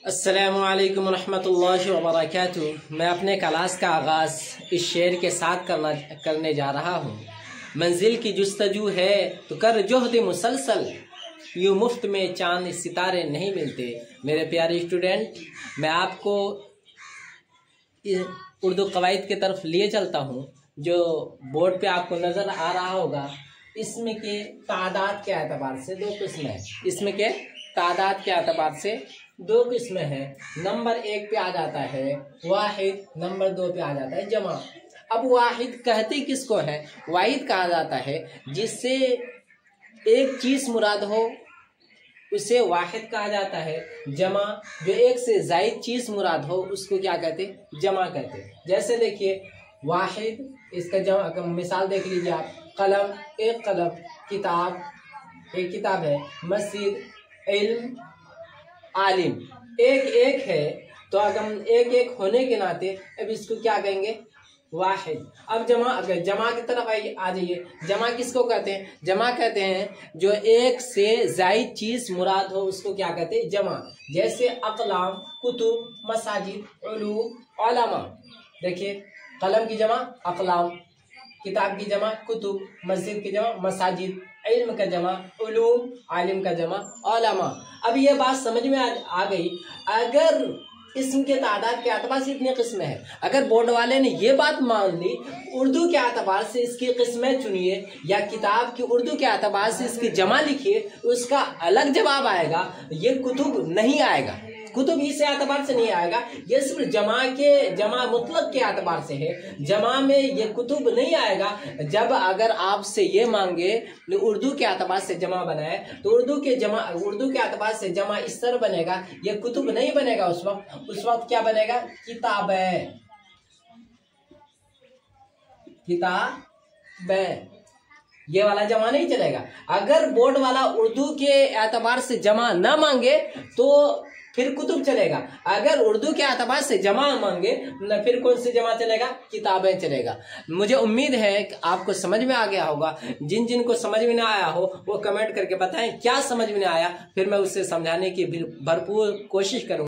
अस्सलामुअलैकुम रहमतुल्लाहि व बरकातुहू। मैं अपने क्लास का आगाज़ इस शेर के साथ करने जा रहा हूँ। मंजिल की जुस्तजू है तो कर जोहद मुसलसल, यूँ मुफ्त में चांद सितारे नहीं मिलते। मेरे प्यारे स्टूडेंट, मैं आपको उर्दू कवायद की तरफ लिए चलता हूँ जो बोर्ड पे आपको नज़र आ रहा होगा। इसमें के तादाद के एतबार से दो किस्में हैं। इसमें के तादाद के एतबार से दो किस्में हैं। नंबर 1 पे आ जाता है वाहिद, नंबर 2 पे आ जाता है जमा। अब वाहिद कहते किसको है? वाहिद कहा जाता है जिससे एक चीज मुराद हो उसे वाहिद कहा जाता है। जमा जो एक से जायद चीज मुराद हो उसको क्या कहते? जमा कहते। जैसे देखिए वाहिद, इसका जमा मिसाल देख लीजिए आप। कलम, एक कलम। किताब, एक किताब है। मस्जिद, इल्म, आलिम, एक एक है। तो अगर हम एक एक होने के नाते अब इसको क्या कहेंगे? वाहिद। अब जमा, अगर जमा की तरफ आ जाइए। जमा किसको कहते हैं? जमा कहते हैं जो एक से जायद चीज मुराद हो उसको क्या कहते हैं? जमा। जैसे अकलाम, कुतुब, मसाजिद, उलूम, उलमा। देखिए कलम की जमा अकलाम, किताब की जमा कुतुब, मस्जिद की जमा मसाजिद, इल्म का जमा उलूम, आलिम का जमा उलमा। अब ये बात समझ में आ गई। अगर इसम के तादाद के एतबार से इतनी किस्में हैं, अगर बोर्ड वाले ने ये बात मान ली उर्दू के एतबार से इसकी किस्में चुनिए या किताब की उर्दू के एतबार से इसकी जमा लिखिए, उसका अलग जवाब आएगा। ये कुतुब नहीं आएगा, कुतुब इस एतबार से नहीं आएगा। ये सिर्फ जमा मुतलक के एतबार से है। जमा में ये कुतुब नहीं आएगा। जब अगर आपसे ये मांगे उर्दू के एतबार से जमा बनाए तो उर्दू के एतबार से जमा इस तरह बनेगा, ये कुतुब नहीं बनेगा। उस वक्त क्या बनेगा? किताबें, किताबें। ये वाला जमा नहीं चलेगा। अगर बोर्ड वाला उर्दू के एतबार से जमा ना मांगे तो फिर कुतुब चलेगा। अगर उर्दू के एतबार से जमा मांगे न फिर कौन सी जमा चलेगा? किताबें चलेगा। मुझे उम्मीद है कि आपको समझ में आ गया होगा। जिन को समझ में ना आया हो वो कमेंट करके बताएं क्या समझ में आया, फिर मैं उससे समझाने की भरपूर कोशिश करूंगा।